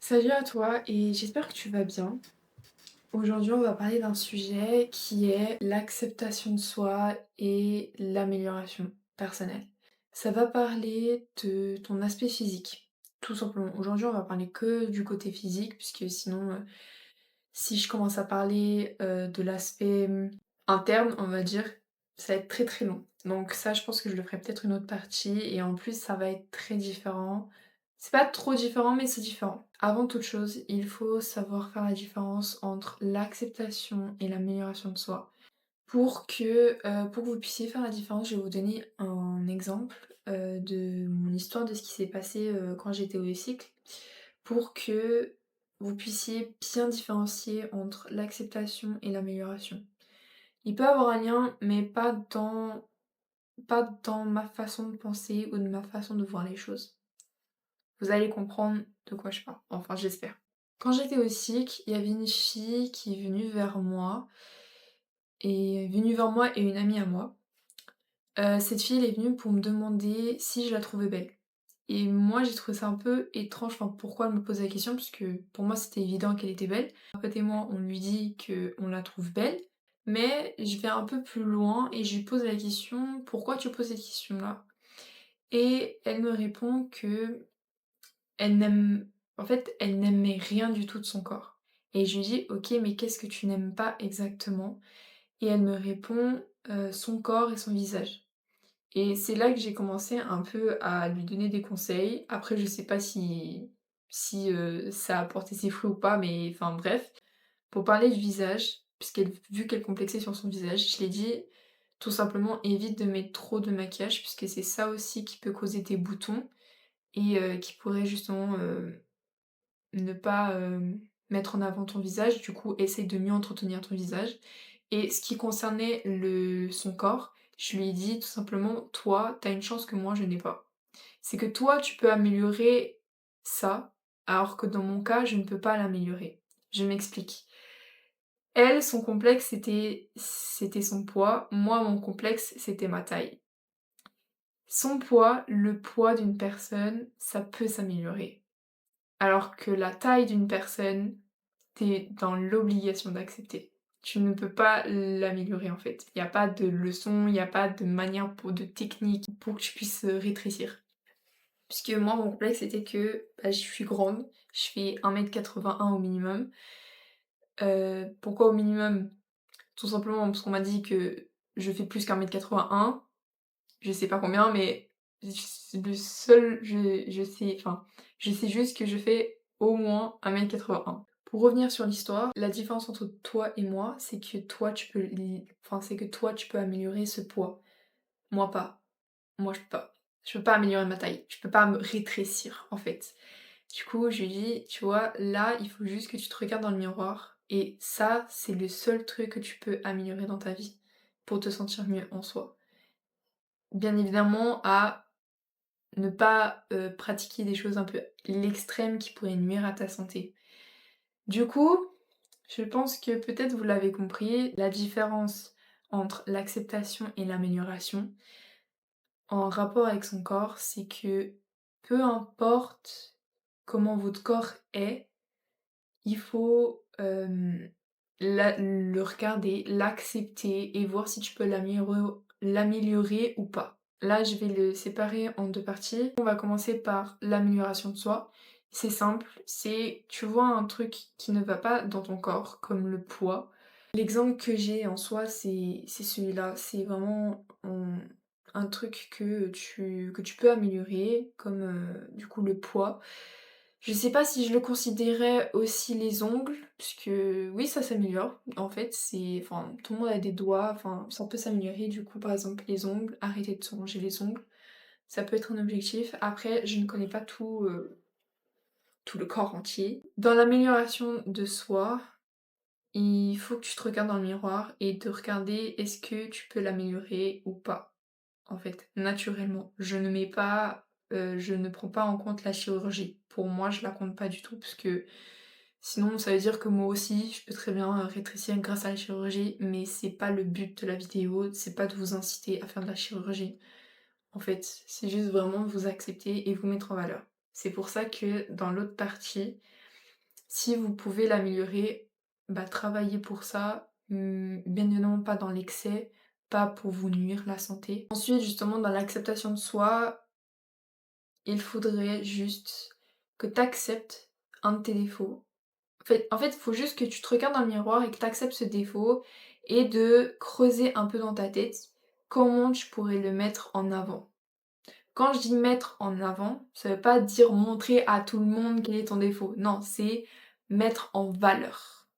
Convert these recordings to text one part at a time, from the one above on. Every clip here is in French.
Salut à toi et j'espère que tu vas bien. Aujourd'hui, on va parler d'un sujet qui est l'acceptation de soi et l'amélioration personnelle. Ça va parler de ton aspect physique, tout simplement. Aujourd'hui, on va parler que du côté physique, puisque sinon, si je commence à parler de l'aspect interne, on va dire, ça va être très très long. Donc ça, je pense que je le ferai peut-être une autre partie et en plus, ça va être très différent. C'est pas trop différent, mais c'est différent. Avant toute chose, il faut savoir faire la différence entre l'acceptation et l'amélioration de soi. Pour que vous puissiez faire la différence, je vais vous donner un exemple de mon histoire, de ce qui s'est passé quand j'étais au cycle, pour que vous puissiez bien différencier entre l'acceptation et l'amélioration. Il peut y avoir un lien, mais pas dans ma façon de penser ou de ma façon de voir les choses. Vous allez comprendre de quoi je parle, enfin j'espère. Quand j'étais au cycle, il y avait une fille qui est venue vers moi, et une amie à moi. Cette fille, elle est venue pour me demander si je la trouvais belle. Et moi, j'ai trouvé ça un peu étrange, enfin pourquoi elle me pose la question, puisque pour moi c'était évident qu'elle était belle. Un pote et moi, on lui dit qu'on la trouve belle, mais je vais un peu plus loin et je lui pose la question: «Pourquoi tu poses cette question-là?» Et elle me répond que elle n'aime en fait, elle n'aimait rien du tout de son corps. Et je lui dis: «OK, mais qu'est-ce que tu n'aimes pas exactement?» Et elle me répond: «Son corps et son visage». Et c'est là que j'ai commencé un peu à lui donner des conseils. Après, je sais pas si ça a porté ses fruits ou pas, mais enfin bref. Pour parler du visage, vu qu'elle complexait sur son visage, je l'ai dit tout simplement: «Évite de mettre trop de maquillage», puisque c'est ça aussi qui peut causer des boutons et qui pourrait justement, ne pas, mettre en avant ton visage. Du coup, essaye de mieux entretenir ton visage. Et ce qui concernait son corps, je lui ai dit tout simplement: «Toi, tu as une chance que moi je n'ai pas. C'est que toi, tu peux améliorer ça, alors que dans mon cas, je ne peux pas l'améliorer». Je m'explique. Elle, son complexe, c'était son poids. Moi, mon complexe, c'était ma taille. Son poids, le poids d'une personne, ça peut s'améliorer. Alors que la taille d'une personne, tu dans l'obligation d'accepter. Tu ne peux pas l'améliorer en fait. Il y a pas de leçon, il y a pas de manière de technique pour que tu puisses, rétrécir. Puisque moi mon complexe c'était que, bah, je suis grande, je fais 1,81 m au minimum. Pourquoi au minimum? Tout simplement parce qu'on m'a dit que je fais plus qu'1,81 m. Je sais pas combien, mais le seul je sais enfin, je sais juste que je fais au moins 1,81 m. Pour revenir sur l'histoire, la différence entre toi et moi, c'est que toi tu peux c'est que toi tu peux améliorer ce poids. Moi pas. Moi je peux pas. Je peux pas améliorer ma taille. Je peux pas me rétrécir en fait. Du coup, je lui dis: «Tu vois, là, il faut juste que tu te regardes dans le miroir et ça, c'est le seul truc que tu peux améliorer dans ta vie pour te sentir mieux en soi». Bien évidemment à ne pas, pratiquer des choses un peu l'extrême qui pourraient nuire à ta santé. Du coup, je pense que peut-être vous l'avez compris, la différence entre l'acceptation et l'amélioration en rapport avec son corps, c'est que peu importe comment votre corps est, il faut, le regarder, l'accepter et voir si tu peux l'améliorer ou pas. Là, je vais le séparer en 2 parties. On va commencer par l'amélioration de soi. C'est simple, c'est tu vois un truc qui ne va pas dans ton corps, comme le poids. L'exemple que j'ai en soi, c'est celui-là. C'est vraiment un truc que tu peux améliorer, comme, du coup, le poids. Je sais pas si je le considérais aussi les ongles, puisque oui, ça s'améliore. En fait, enfin, tout le monde a des doigts, enfin, ça peut s'améliorer. Du coup, par exemple, les ongles, arrêter de se ronger les ongles, ça peut être un objectif. Après, je ne connais pas tout le corps entier. Dans l'amélioration de soi, il faut que tu te regardes dans le miroir et te regarder est-ce que tu peux l'améliorer ou pas, en fait, naturellement. Je ne prends pas en compte la chirurgie. Pour moi, je la compte pas du tout parce que sinon ça veut dire que moi aussi, je peux très bien, rétrécir grâce à la chirurgie, mais c'est pas le but de la vidéo, c'est pas de vous inciter à faire de la chirurgie. En fait, c'est juste vraiment de vous accepter et vous mettre en valeur. C'est pour ça que dans l'autre partie, Si vous pouvez l'améliorer, bah, travaillez pour ça, bien évidemment pas dans l'excès, pas pour vous nuire la santé. Ensuite, justement, dans l'acceptation de soi, il faudrait juste que tu acceptes un de tes défauts. Il faut juste que tu te regardes dans le miroir et que tu acceptes ce défaut et de creuser un peu dans ta tête comment tu pourrais le mettre en avant. Quand je dis mettre en avant, ça veut pas dire montrer à tout le monde quel est ton défaut. Non, c'est mettre en valeur.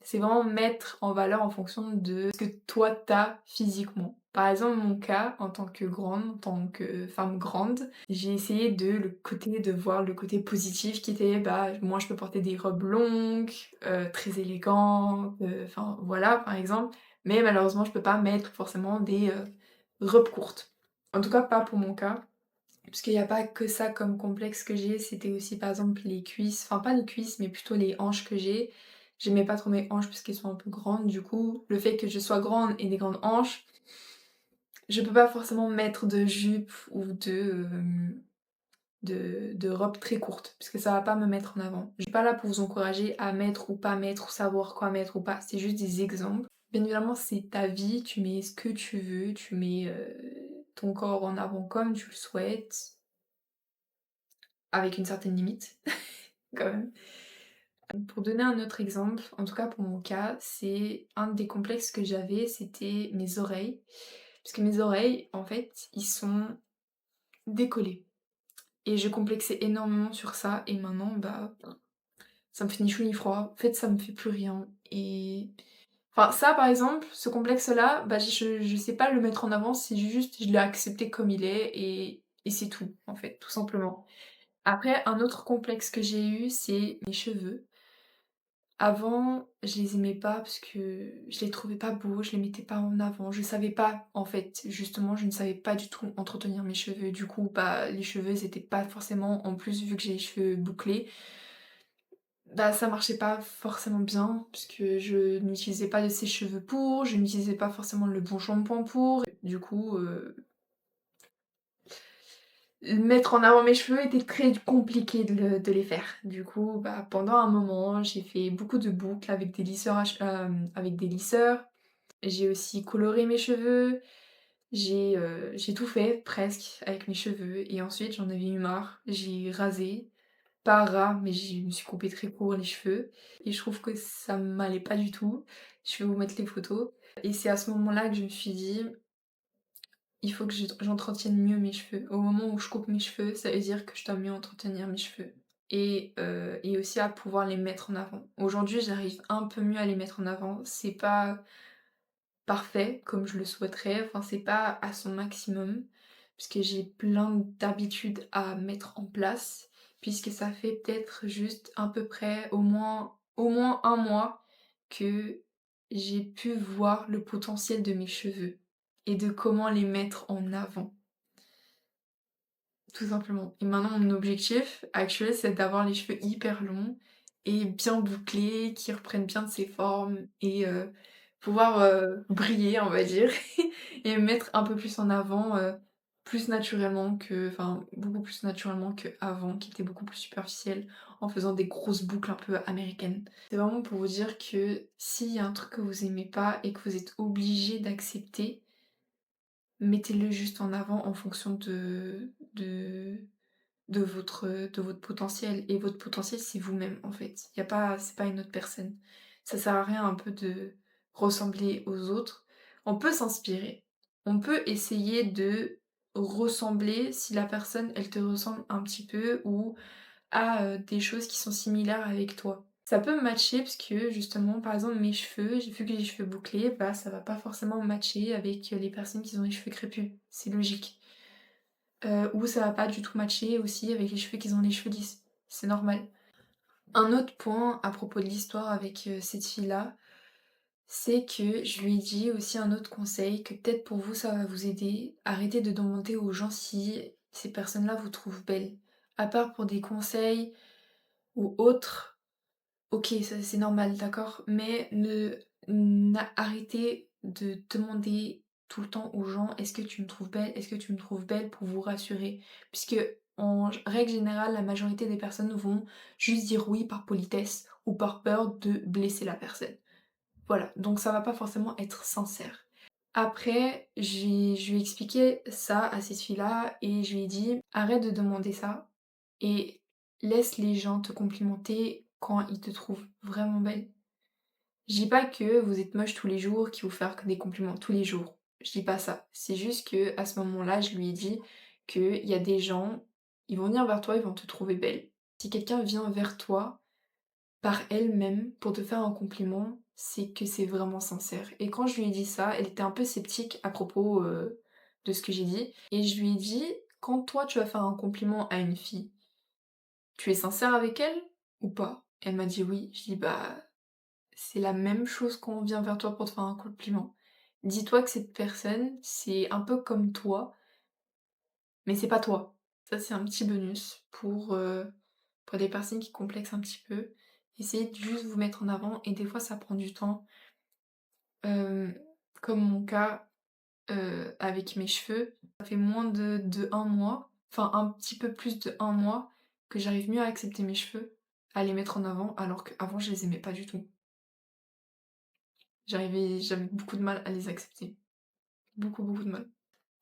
C'est vraiment mettre en valeur en fonction de ce que toi t'as physiquement. Par exemple, mon cas, en tant que grande, en tant que femme grande, j'ai essayé de voir le côté positif qui était, bah, moi je peux porter des robes longues, très élégantes, enfin voilà, par exemple. Mais malheureusement, je peux pas mettre forcément des robes courtes. En tout cas, pas pour mon cas. Parce qu'il y a pas que ça comme complexe que j'ai, c'était aussi par exemple les cuisses, enfin pas les cuisses, mais plutôt les hanches que j'ai. J'aimais pas trop mes hanches parce qu'elles sont un peu grandes, du coup, le fait que je sois grande et des grandes hanches, je peux pas forcément mettre de jupe ou de robe très courte, parce que ça va pas me mettre en avant. Je suis pas là pour vous encourager à mettre ou pas mettre, ou savoir quoi mettre ou pas, c'est juste des exemples. Bien évidemment, c'est ta vie, tu mets ce que tu veux, tu mets ton corps en avant comme tu le souhaites. Avec une certaine limite, quand même. Pour donner un autre exemple, en tout cas pour mon cas, c'est un des complexes que j'avais, c'était mes oreilles. Parce que mes oreilles, en fait, ils sont décollés. Et je complexais énormément sur ça, et maintenant, bah, ça me fait ni chaud ni froid. En fait, ça me fait plus rien. Et. Enfin, ça par exemple, ce complexe-là, bah, je sais pas le mettre en avant, c'est juste, je l'ai accepté comme il est, et c'est tout, en fait, tout simplement. Après, un autre complexe que j'ai eu, c'est mes cheveux. Avant, je les aimais pas parce que je les trouvais pas beaux, je les mettais pas en avant. Je savais pas, en fait, justement, je ne savais pas du tout entretenir mes cheveux. Du coup, bah, les cheveux, ils étaient pas forcément, en plus, vu que j'ai les cheveux bouclés, bah, ça marchait pas forcément bien, puisque je n'utilisais pas de sèche-cheveux pour, je n'utilisais pas forcément le bon shampoing pour. Du coup, mettre en avant mes cheveux était très compliqué de les faire. Du coup, bah, pendant un moment, j'ai fait beaucoup de boucles avec des lisseurs, avec des lisseurs. J'ai aussi coloré mes cheveux. J'ai tout fait presque avec mes cheveux. Et ensuite, j'en avais eu marre. J'ai rasé. Pas ras, mais je me suis coupé très court les cheveux. Et je trouve que ça m'allait pas du tout. Je vais vous mettre les photos. Et c'est à ce moment-là que je me suis dit, il faut que j'entretienne mieux mes cheveux. Au moment où je coupe mes cheveux, ça veut dire que je dois mieux entretenir mes cheveux. Et aussi à pouvoir les mettre en avant. Aujourd'hui, j'arrive un peu mieux à les mettre en avant. C'est pas parfait comme je le souhaiterais, enfin c'est pas à son maximum, puisque j'ai plein d'habitudes à mettre en place, puisque ça fait peut-être juste à peu près au moins un mois que j'ai pu voir le potentiel de mes cheveux et de comment les mettre en avant, tout simplement. Et maintenant mon objectif actuel c'est d'avoir les cheveux hyper longs et bien bouclés, qui reprennent bien de ses formes et pouvoir briller on va dire et me mettre un peu plus en avant, plus naturellement que enfin beaucoup plus naturellement qu'avant, qui était beaucoup plus superficiel, en faisant des grosses boucles un peu américaines. C'est vraiment pour vous dire que s'il y a un truc que vous aimez pas et que vous êtes obligé d'accepter, mettez-le juste en avant en fonction de votre potentiel. Et votre potentiel, c'est vous-même, en fait. Y a pas, c'est pas une autre personne. Ça sert à rien un peu de ressembler aux autres. On peut s'inspirer. On peut essayer de ressembler si la personne, elle te ressemble un petit peu ou a des choses qui sont similaires avec toi. Ça peut matcher parce que justement, par exemple, mes cheveux, j'ai vu que j'ai les cheveux bouclés, bah ça va pas forcément matcher avec les personnes qui ont les cheveux crépus. C'est logique. Ou ça va pas du tout matcher aussi avec les cheveux qui ont les cheveux lisses. C'est normal. Un autre point à propos de l'histoire avec cette fille-là, c'est que je lui ai dit aussi un autre conseil, que peut-être pour vous ça va vous aider. Arrêtez de demander aux gens si ces personnes-là vous trouvent belle. À part pour des conseils ou autres, ok, ça c'est normal, d'accord? Mais arrêtez de demander tout le temps aux gens est-ce que tu me trouves belle? Est-ce que tu me trouves belle pour vous rassurer? Puisque en règle générale, la majorité des personnes vont juste dire oui par politesse ou par peur de blesser la personne. Voilà, donc ça va pas forcément être sincère. Après, je lui ai expliqué ça à cette fille-là et je lui ai dit: «Arrête de demander ça et laisse les gens te complimenter quand ils te trouvent vraiment belle». Je dis pas que vous êtes moche tous les jours, qu'il faut faire que des compliments tous les jours. Je dis pas ça. C'est juste que à ce moment-là, je lui ai dit qu'il y a des gens, ils vont venir vers toi, ils vont te trouver belle. Si quelqu'un vient vers toi par elle-même pour te faire un compliment, c'est que c'est vraiment sincère. Et quand je lui ai dit ça, elle était un peu sceptique à propos de ce que j'ai dit. Et je lui ai dit, quand toi tu vas faire un compliment à une fille, tu es sincère avec elle ou pas? Elle m'a dit oui. Je dis bah c'est la même chose quand on vient vers toi pour te faire un compliment. Dis-toi que cette personne, c'est un peu comme toi, mais c'est pas toi. Ça, c'est un petit bonus pour les personnes qui complexent un petit peu. Essayez de juste vous mettre en avant et des fois, ça prend du temps. Hem, Comme mon cas, avec mes cheveux, ça fait moins de 1 mois, enfin un petit peu plus de 1 mois que j'arrive mieux à accepter mes cheveux, à les mettre en avant, alors qu'avant je les aimais pas du tout. J'avais beaucoup de mal à les accepter. Beaucoup, beaucoup de mal.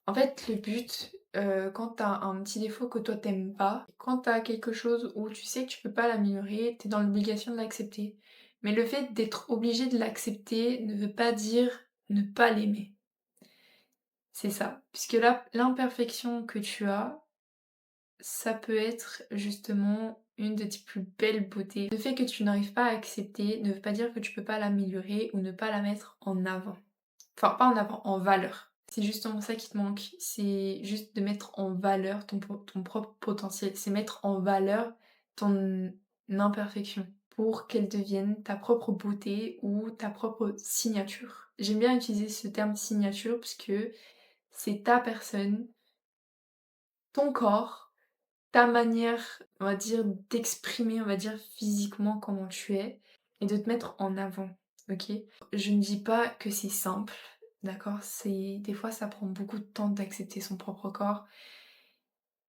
En fait, le but, quand tu as un petit défaut que toi t'aimes pas, quand tu as quelque chose où tu sais que tu peux pas l'améliorer, tu es dans l'obligation de l'accepter. Mais le fait d'être obligé de l'accepter ne veut pas dire ne pas l'aimer. C'est ça. Puisque là, l'imperfection que tu as, ça peut être justement une de tes plus belles beautés. Le fait que tu n'arrives pas à accepter ne veut pas dire que tu peux pas l'améliorer ou ne pas la mettre en avant. Enfin, pas en avant, en valeur. C'est justement ça qui te manque, c'est juste de mettre en valeur ton propre potentiel. C'est mettre en valeur ton imperfection pour qu'elle devienne ta propre beauté ou ta propre signature. J'aime bien utiliser ce terme signature parce que c'est ta personne, ton corps, ta manière, on va dire, d'exprimer, on va dire, physiquement comment tu es et de te mettre en avant, OK? Je ne dis pas que c'est simple, d'accord? C'est des fois, ça prend beaucoup de temps d'accepter son propre corps.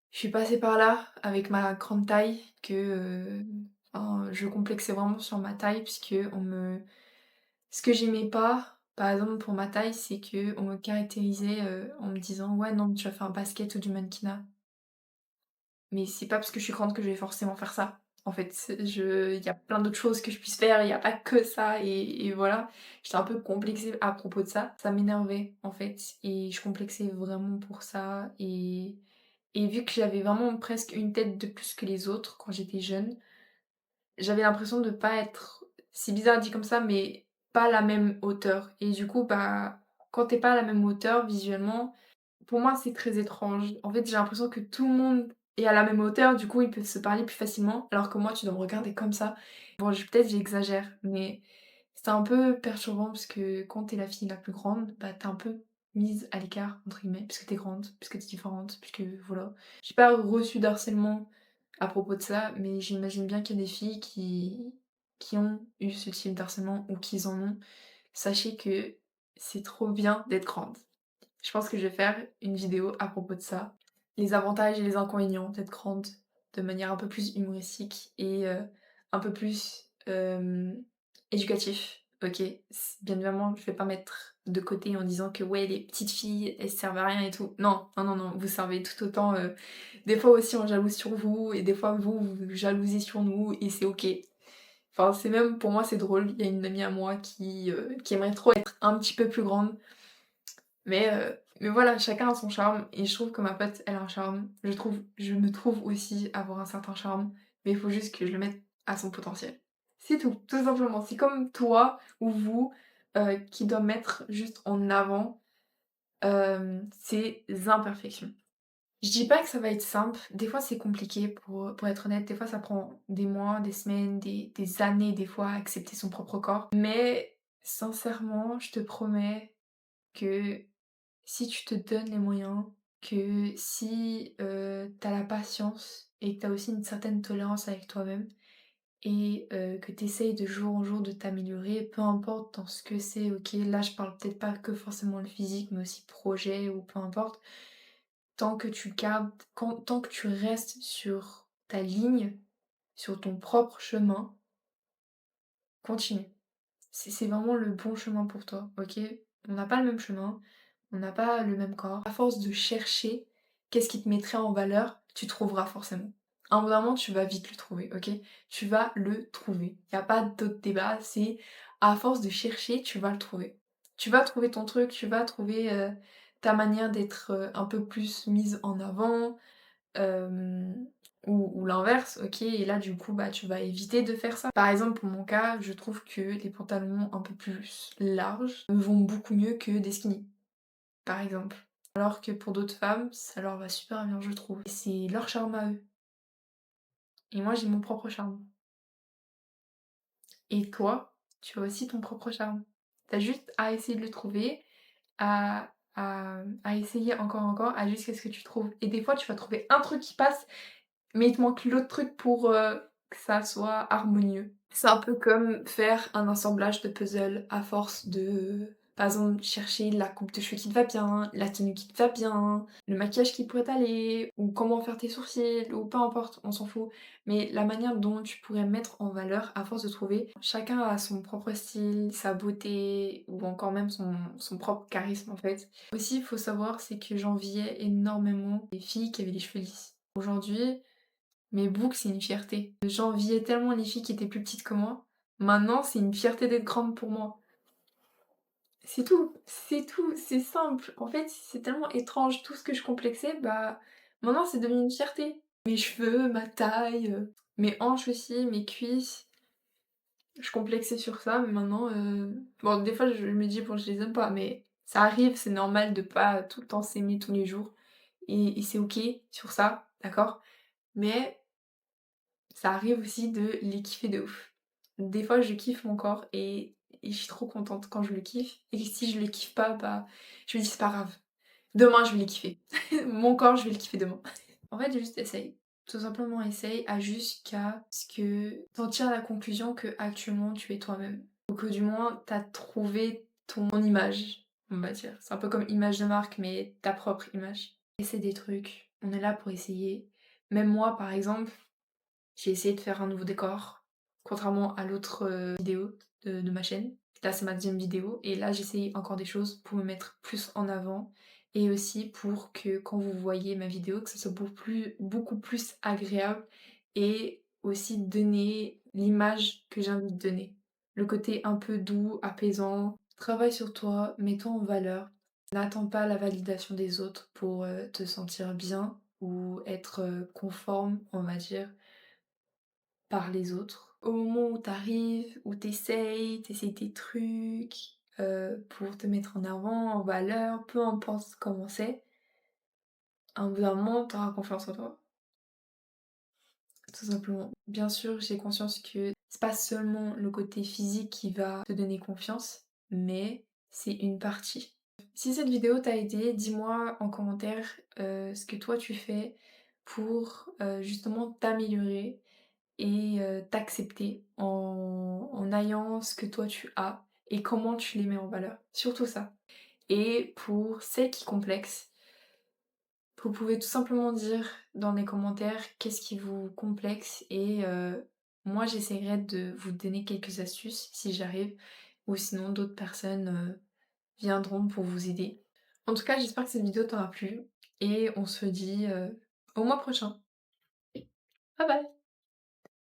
Je suis passée par là avec ma grande taille enfin, je complexais vraiment sur ma taille puisque on me ce que j'aimais pas, par exemple, pour ma taille, c'est qu'on me caractérisait, en me disant: «Ouais, non, tu vas faire un basket ou du mannequinat». Mais c'est pas parce que je suis grande que je vais forcément faire ça. En fait, il y a plein d'autres choses que je puisse faire, il y a pas que ça et voilà. J'étais un peu complexée à propos de ça. Ça m'énervait, en fait et je complexais vraiment pour ça et vu que j'avais vraiment presque une tête de plus que les autres quand j'étais jeune, j'avais l'impression de pas être c'est bizarre dit comme ça, mais pas à la même hauteur et du coup, bah, quand tu es pas à la même hauteur visuellement, pour moi, c'est très étrange. En fait, j'ai l'impression que tout le monde est à la même hauteur, du coup, ils peuvent se parler plus facilement, alors que moi, tu dois me regarder comme ça. Bon, peut-être j'exagère, mais c'est un peu perturbant parce que quand t'es la fille la plus grande, bah, t'es un peu mise à l'écart, entre guillemets, puisque t'es grande, puisque t'es différente, puisque voilà. J'ai pas reçu d'harcèlement à propos de ça, mais j'imagine bien qu'il y a des filles qui ont eu ce type d'harcèlement ou qui en ont. Sachez que c'est trop bien d'être grande. Je pense que je vais faire une vidéo à propos de ça. Les avantages et les inconvénients d'être grande de manière un peu plus humoristique et un peu plus éducatif. Ok, bien évidemment, je vais pas mettre de côté en disant que ouais, les petites filles, elles servent à rien et tout. Non, non, non, non, vous servez tout autant. Des fois aussi, on jalouse sur vous et des fois, vous jalousez sur nous et c'est ok. Enfin, c'est même, pour moi, c'est drôle. Il y a une amie à moi qui aimerait trop être un petit peu plus grande mais voilà, chacun a son charme et je trouve que ma pote, elle a un charme. Je me trouve aussi avoir un certain charme, mais il faut juste que je le mette à son potentiel. C'est tout simplement. C'est comme toi ou vous, qui doit mettre juste en avant, ses imperfections. Je dis pas que ça va être simple, des fois c'est compliqué pour être honnête, des fois ça prend des mois, des semaines, des années des fois à accepter son propre corps. Mais sincèrement, je te promets que si tu te donnes les moyens, que si, tu as la patience et que tu as aussi une certaine tolérance avec toi-même et que tu essayes de jour en jour de t'améliorer, peu importe dans ce que c'est, OK? Là, je parle peut-être pas que forcément le physique, mais aussi projet ou peu importe. tant que tu restes sur ta ligne, sur ton propre chemin, continue. C'est vraiment le bon chemin pour toi, OK? On n'a pas le même chemin, on n'a pas le même corps. À force de chercher qu'est-ce qui te mettrait en valeur, tu trouveras forcément. À un moment, tu vas vite le trouver, OK? Tu vas le trouver. Il y a pas d'autre débat, c'est à force de chercher, tu vas le trouver. Tu vas trouver ton truc, tu vas trouver, ta manière d'être, un peu plus mise en avant, Hem, ou l'inverse, OK, et là du coup, bah, tu vas éviter de faire ça. Par exemple, pour mon cas, je trouve que les pantalons un peu plus larges me vont beaucoup mieux que des skinny, par exemple. Alors que pour d'autres femmes, ça leur va super bien, je trouve. Et c'est leur charme à eux. Et moi, j'ai mon propre charme. Et toi, tu as aussi ton propre charme. Tu juste à essayer de le trouver, à essayer encore, à jusqu'à ce que tu trouves. Et des fois, tu vas trouver un truc qui passe. Mais il te manque l'autre truc pour, que ça soit harmonieux. C'est un peu comme faire un assemblage de puzzle à force de, par exemple, chercher la coupe de cheveux qui te va bien, la tenue qui te va bien, le maquillage qui pourrait t'aller, ou comment faire tes sourcils, ou peu importe, on s'en fout. Mais la manière dont tu pourrais mettre en valeur à force de trouver, chacun a son propre style, sa beauté, ou encore même son propre charisme en fait. Aussi, il faut savoir, c'est que j'enviais énormément les filles qui avaient les cheveux lisses. Aujourd'hui, mes boucles, c'est une fierté. J'enviais tellement les filles qui étaient plus petites que moi. Maintenant, c'est une fierté d'être grande pour moi. C'est tout, c'est simple. En fait, c'est tellement étrange. Tout ce que je complexais, bah, maintenant, c'est devenu une fierté. Mes cheveux, ma taille, mes hanches aussi, mes cuisses. Je complexais sur ça, mais maintenant, bon, des fois, je me dis, bon, je les aime pas, mais ça arrive, c'est normal de pas tout le temps s'aimer tous les jours. Et c'est OK sur ça, d'accord? Mais ça arrive aussi de les kiffer de ouf. Des fois, je kiffe mon corps et je suis trop contente quand je le kiffe. Et si je le kiffe pas, bah, je me dis: «C'est pas grave. Demain, je vais le kiffer. Mon corps, je vais le kiffer demain». En fait, juste essaye. Tout simplement essaye à jusqu'à ce que t'en tires la conclusion que actuellement tu es toi-même. Ou que du moins, t'as trouvé ton image, on va dire. C'est un peu comme image de marque, mais ta propre image. Essaie des trucs. On est là pour essayer. Même moi, par exemple, j'ai essayé de faire un nouveau décor, contrairement à l'autre, vidéo de ma chaîne. Là, c'est ma deuxième vidéo et là, j'essaye encore des choses pour me mettre plus en avant et aussi pour que quand vous voyez ma vidéo, que ce soit beaucoup plus agréable et aussi donner l'image que j'ai envie de donner. Le côté un peu doux, apaisant. Travaille sur toi, mets-toi en valeur. N'attends pas la validation des autres pour, te sentir bien ou être, conforme, on va dire, par les autres. Au moment où t'arrives, où t'essayes tes trucs, pour te mettre en avant, en valeur, peu importe comment c'est, à un bout d'un moment, tu confiance en toi, tout simplement. Bien sûr, j'ai conscience que c'est pas seulement le côté physique qui va te donner confiance, mais c'est une partie. Si cette vidéo t'a aidé, dis-moi en commentaire, ce que toi tu fais pour, justement t'améliorer et t'accepter en ayant ce que toi tu as et comment tu les mets en valeur. Surtout ça. Et pour celles qui complexent, vous pouvez tout simplement dire dans les commentaires qu'est-ce qui vous complexe et moi j'essaierai de vous donner quelques astuces si j'arrive ou sinon d'autres personnes viendront pour vous aider. En tout cas, j'espère que cette vidéo t'aura plu et on se dit au mois prochain. Bye bye!